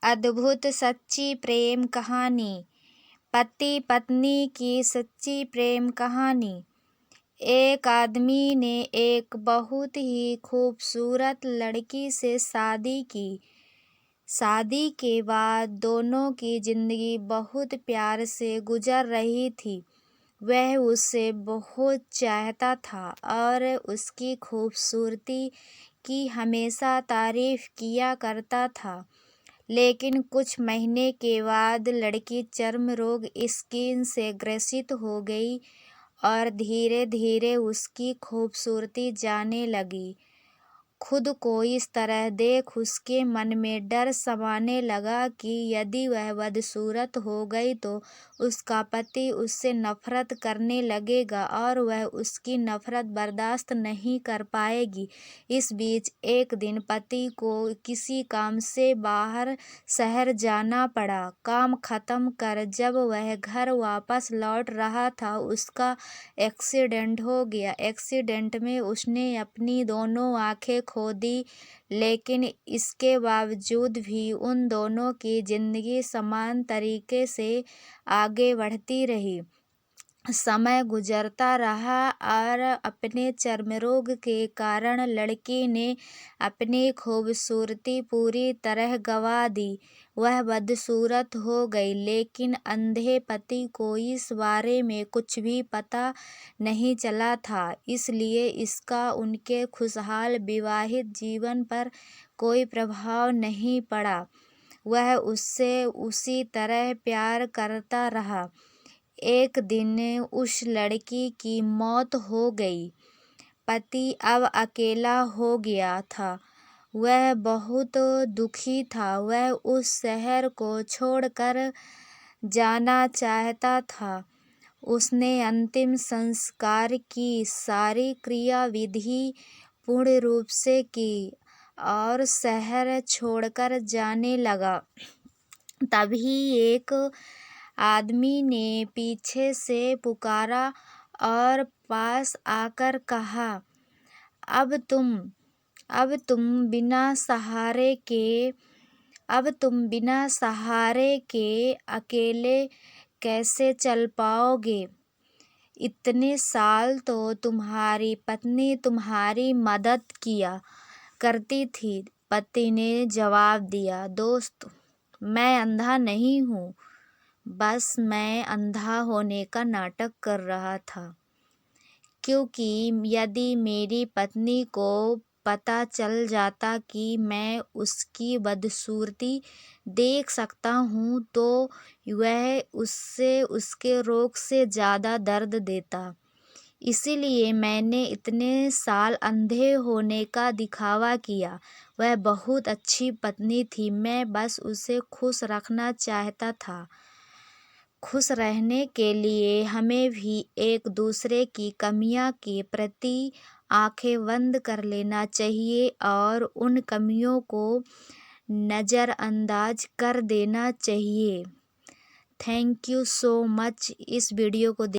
अद्भुत सच्ची प्रेम कहानी। पति पत्नी की सच्ची प्रेम कहानी। एक आदमी ने एक बहुत ही खूबसूरत लड़की से शादी की। शादी के बाद दोनों की जिंदगी बहुत प्यार से गुजर रही थी। वह उससे बहुत चाहता था और उसकी खूबसूरती की हमेशा तारीफ किया करता था। लेकिन कुछ महीने के बाद लड़की चर्म रोग स्किन से ग्रसित हो गई और धीरे धीरे उसकी खूबसूरती जाने लगी। खुद को इस तरह देख उसके मन में डर समाने लगा कि यदि वह बदसूरत हो गई तो उसका पति उससे नफरत करने लगेगा और वह उसकी नफरत बर्दाश्त नहीं कर पाएगी। इस बीच एक दिन पति को किसी काम से बाहर शहर जाना पड़ा। काम खत्म कर जब वह घर वापस लौट रहा था उसका एक्सीडेंट हो गया। एक्सीडेंट में उसने अपनी दोनों आंखें खो दी, लेकिन इसके बावजूद भी उन दोनों की जिंदगी समान तरीके से आगे बढ़ती रही। समय गुजरता रहा और अपने चर्मरोग के कारण लड़की ने अपनी खूबसूरती पूरी तरह गंवा दी। वह बदसूरत हो गई, लेकिन अंधे पति को इस बारे में कुछ भी पता नहीं चला था, इसलिए इसका उनके खुशहाल विवाहित जीवन पर कोई प्रभाव नहीं पड़ा। वह उससे उसी तरह प्यार करता रहा। एक दिन उस लड़की की मौत हो गई। पति अब अकेला हो गया था। वह बहुत दुखी था। वह उस शहर को छोड़कर जाना चाहता था। उसने अंतिम संस्कार की सारी क्रियाविधि पूर्ण रूप से की और शहर छोड़कर जाने लगा। तभी एक आदमी ने पीछे से पुकारा और पास आकर कहा, अब तुम बिना सहारे के अकेले कैसे चल पाओगे? इतने साल तो तुम्हारी पत्नी तुम्हारी मदद किया करती थी। पति ने जवाब दिया, दोस्त, मैं अंधा नहीं हूँ, बस मैं अंधा होने का नाटक कर रहा था, क्योंकि यदि मेरी पत्नी को पता चल जाता कि मैं उसकी बदसूरती देख सकता हूँ तो वह उससे उसके रोग से ज़्यादा दर्द देता। इसीलिए मैंने इतने साल अंधे होने का दिखावा किया। वह बहुत अच्छी पत्नी थी, मैं बस उसे खुश रखना चाहता था। खुश रहने के लिए हमें भी एक दूसरे की कमियों के प्रति आंखें बंद कर लेना चाहिए और उन कमियों को नज़रअंदाज कर देना चाहिए। थैंक यू सो मच इस वीडियो को